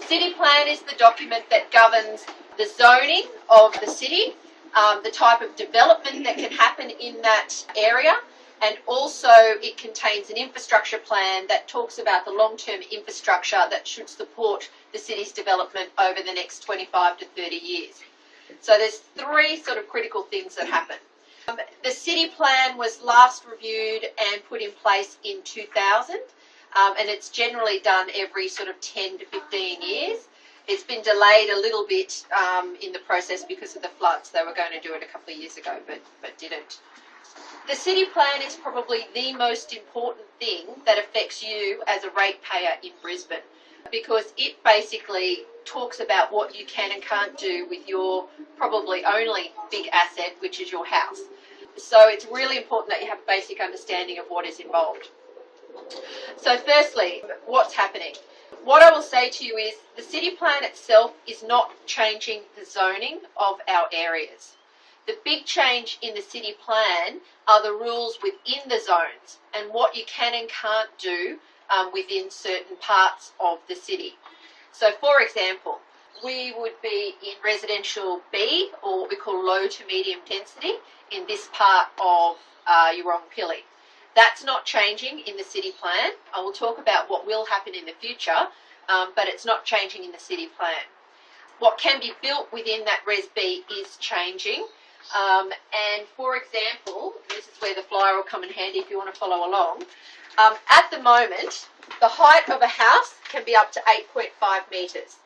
City plan is the document that governs the zoning of the city, the type of development that can happen in that area, and also it contains an infrastructure plan that talks about the long-term infrastructure that should support the city's development over the next 25 to 30 years. So there's three sort of critical things that happen. The city plan was last reviewed and put in place in 2000, and it's generally done every sort of 10 to 15 years. It's been delayed a little bit in the process because of the floods. They were going to do it a couple of years ago, but didn't. The city plan is probably the most important thing that affects you as a ratepayer in Brisbane, because it basically talks about what you can and can't do with your probably only big asset, which is your house. So it's really important that you have a basic understanding of what is involved. So firstly, what's happening? What I will say to you is the city plan itself is not changing the zoning of our areas. The big change in the city plan are the rules within the zones and what you can and can't do within certain parts of the city. So for example, we would be in residential B, or what we call low to medium density, in this part of Cr-Nicole-Johnston. That's not changing in the city plan. I will talk about what will happen in the future, but it's not changing in the city plan. What can be built within that Res B is changing. And for example, this is where the flyer will come in handy if you want to follow along. At the moment, the height of a house can be up to 8.5 metres.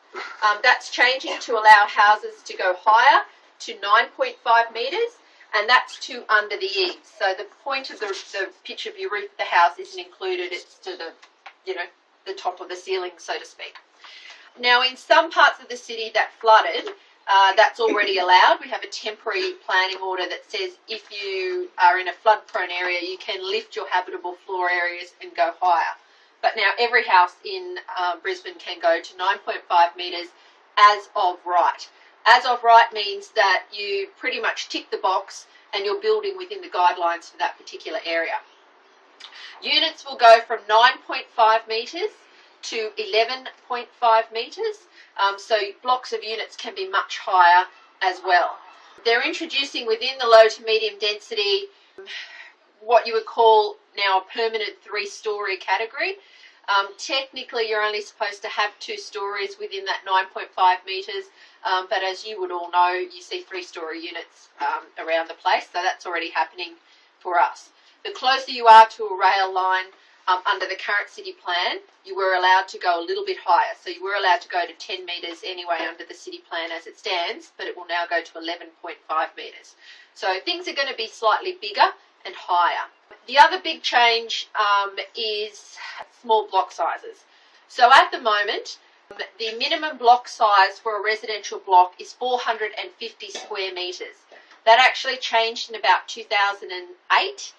That's changing to allow houses to go higher to 9.5 metres, and that's to under the eaves. So the point of the pitch of your roof of the house isn't included. It's to the top of the ceiling, so to speak. Now, in some parts of the city that flooded, that's already allowed. We have a temporary planning order that says if you are in a flood-prone area, you can lift your habitable floor areas and go higher. But now every house in Brisbane can go to 9.5 metres as of right. As of right means that you pretty much tick the box and you're building within the guidelines for that particular area. Units will go from 9.5 metres to 11.5 metres. So blocks of units can be much higher as well. They're introducing within the low to medium density what you would call now a permanent 3-storey category. Technically, you're only supposed to have 2 stories within that 9.5 metres, but as you would all know, you see 3-storey units around the place, so that's already happening for us. The closer you are to a rail line, under the current city plan, you were allowed to go a little bit higher. So you were allowed to go to 10 metres anyway under the city plan as it stands, but it will now go to 11.5 metres. So things are going to be slightly bigger and higher. The other big change is small block sizes. So at the moment, the minimum block size for a residential block is 450 square metres. That actually changed in about 2008.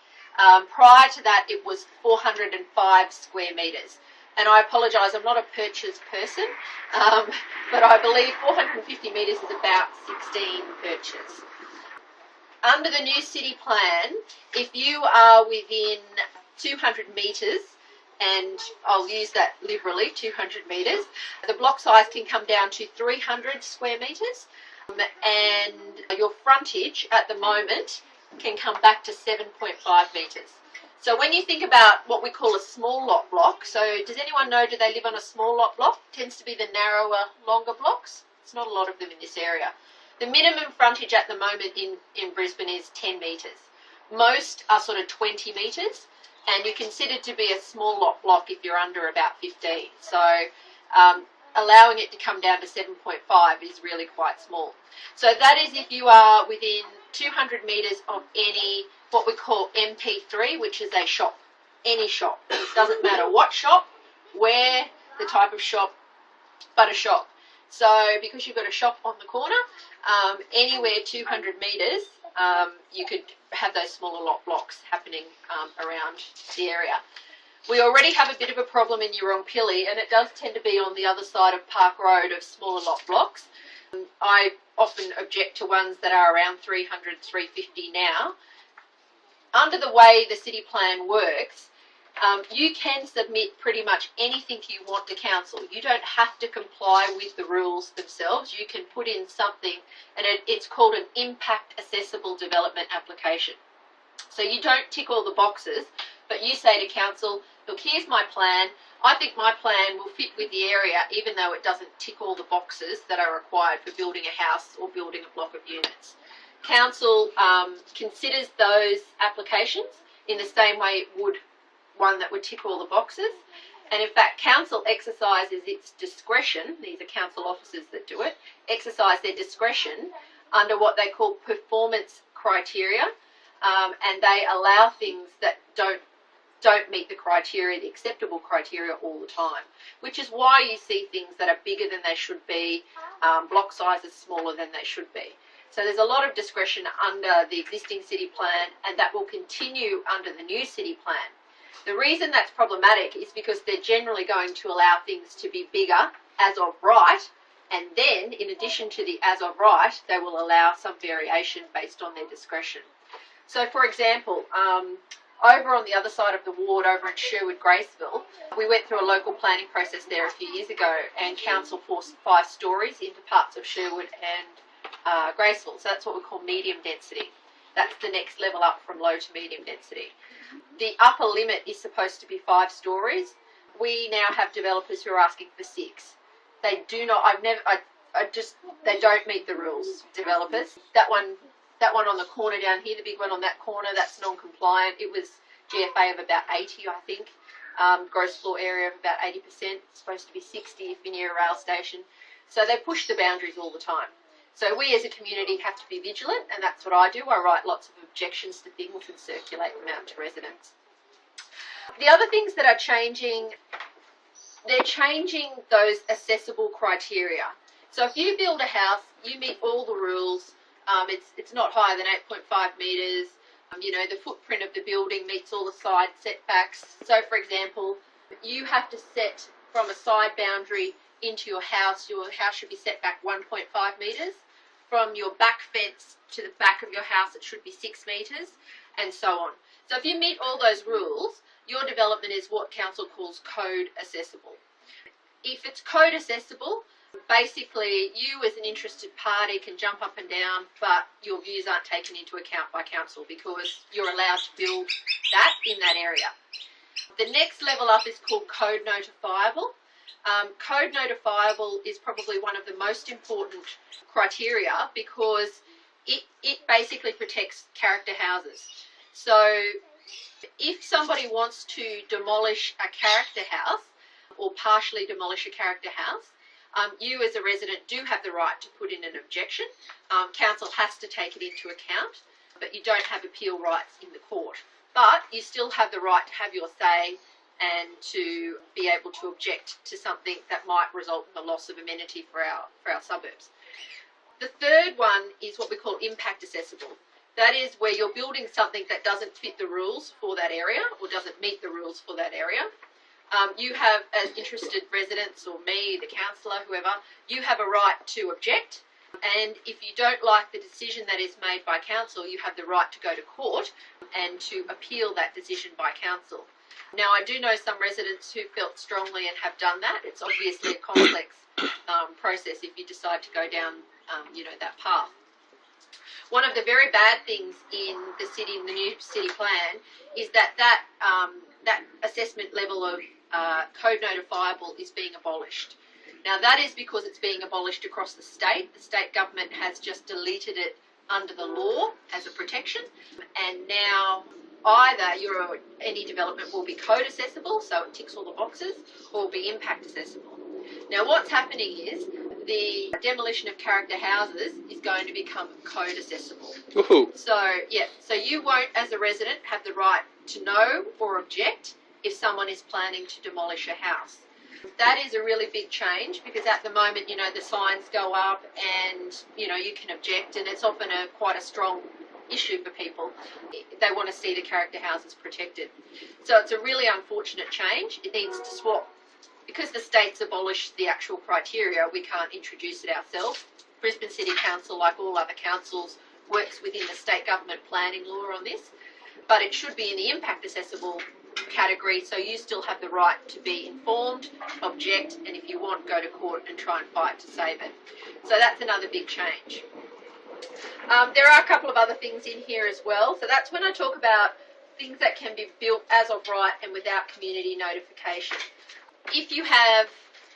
Prior to that, it was 405 square metres. And I apologise, I'm not a purchase person, but I believe 450 metres is about 16 purchase. Under the new city plan, if you are within 200 metres, and I'll use that liberally, 200 metres, the block size can come down to 300 square metres, and your frontage at the moment can come back to 7.5 metres. So when you think about what we call a small lot block, so does anyone know, do they live on a small lot block? It tends to be the narrower, longer blocks. There's not a lot of them in this area. The minimum frontage at the moment in Brisbane is 10 metres. Most are sort of 20 metres, and you're considered to be a small lot block if you're under about 15. So allowing it to come down to 7.5 is really quite small. So that is if you are within 200 metres of any, what we call MP3, which is a shop, any shop. It doesn't matter what shop, where, the type of shop, but a shop. So because you've got a shop on the corner, anywhere 200 metres, you could have those smaller lot blocks happening around the area. We already have a bit of a problem in Cr-Nicole-Johnston, and it does tend to be on the other side of Park Road of smaller lot blocks. I often object to ones that are around 300, 350 now. Under the way the city plan works, You can submit pretty much anything you want to council. You don't have to comply with the rules themselves. You can put in something, and it's called an impact accessible development application. So you don't tick all the boxes, but you say to council, look, here's my plan. I think my plan will fit with the area, even though it doesn't tick all the boxes that are required for building a house or building a block of units. Council considers those applications in the same way it would one that would tick all the boxes. And in fact, council exercises its discretion, these are council officers that do it, exercise their discretion under what they call performance criteria, and they allow things that don't meet the criteria, the acceptable criteria all the time, which is why you see things that are bigger than they should be, block sizes smaller than they should be. So there's a lot of discretion under the existing city plan, and that will continue under the new city plan. The reason that's problematic is because they're generally going to allow things to be bigger as of right, and then in addition to the as of right, they will allow some variation based on their discretion. So for example, over on the other side of the ward, over in Sherwood, Graceville, we went through a local planning process there a few years ago, and council forced 5 stories into parts of Sherwood and Graceville. So that's what we call medium density. That's the next level up from low to medium density. The upper limit is supposed to be 5 stories. We now have developers who are asking for 6. They do not. They don't meet the rules. Developers. That one on the corner down here, the big one on that corner, that's non-compliant. It was GFA of about 80, I think. Gross floor area of about 80%. It's supposed to be 60 if you're near a rail station. So they push the boundaries all the time. So we as a community have to be vigilant, and that's what I do. I write lots of objections to things and circulate them out to residents. The other things that are changing, they're changing those accessible criteria. So if you build a house, you meet all the rules. It's not higher than 8.5 metres. The footprint of the building meets all the side setbacks. So for example, you have to set from a side boundary into your house should be set back 1.5 metres. From your back fence to the back of your house, it should be 6 metres, and so on. So if you meet all those rules, your development is what council calls code accessible. If it's code accessible, basically you as an interested party can jump up and down, but your views aren't taken into account by council because you're allowed to build that in that area. The next level up is called code notifiable. Code notifiable is probably one of the most important criteria because it basically protects character houses. So if somebody wants to demolish a character house or partially demolish a character house, you as a resident do have the right to put in an objection. Council has to take it into account, but you don't have appeal rights in the court. But you still have the right to have your say and to be able to object to something that might result in the loss of amenity for our suburbs. The third one is what we call impact accessible. That is where you're building something that doesn't fit the rules for that area or doesn't meet the rules for that area. You have, as interested residents or me, the councillor, whoever, you have a right to object. And if you don't like the decision that is made by council, you have the right to go to court and to appeal that decision by council. Now, I do know some residents who felt strongly and have done that. It's obviously a complex process if you decide to go down, that path. One of the very bad things in the city, in the new city plan, is that assessment level of code notifiable is being abolished. Now, that is because it's being abolished across the state. The state government has just deleted it under the law as a protection, and now either any development will be code accessible, so it ticks all the boxes, or will be impact accessible. Now, what's happening is the demolition of character houses is going to become code accessible. Woohoo. So you won't, as a resident, have the right to know or object if someone is planning to demolish a house. That is a really big change because at the moment, the signs go up and, you can object, and it's often quite a strong issue for people. They want to see the character houses protected. So it's a really unfortunate change. It needs to swap. Because the state's abolished the actual criteria, we can't introduce it ourselves. Brisbane City Council, like all other councils, works within the state government planning law on this, but it should be in the impact accessible category, so you still have the right to be informed, object, and if you want, go to court and try and fight to save it. So that's another big change. There are a couple of other things in here as well. So that's when I talk about things that can be built as of right and without community notification. If you have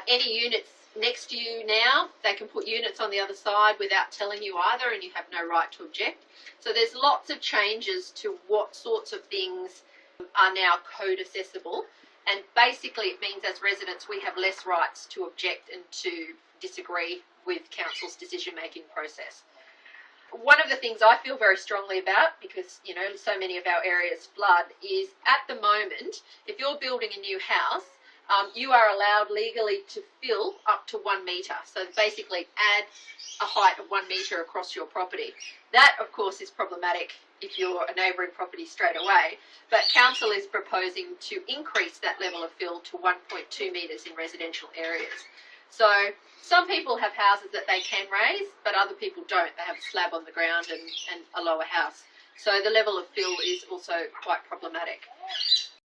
any units next to you now, they can put units on the other side without telling you either, and you have no right to object. So there's lots of changes to what sorts of things are now code accessible, and basically it means as residents we have less rights to object and to disagree with council's decision-making process. One of the things I feel very strongly about, because so many of our areas flood, is at the moment, if you're building a new house, you are allowed legally to fill up to 1 metre. So basically add a height of 1 metre across your property. That, of course, is problematic if you're a neighbouring property straight away. But council is proposing to increase that level of fill to 1.2 metres in residential areas. So some people have houses that they can raise, but other people don't. They have a slab on the ground and a lower house. So the level of fill is also quite problematic.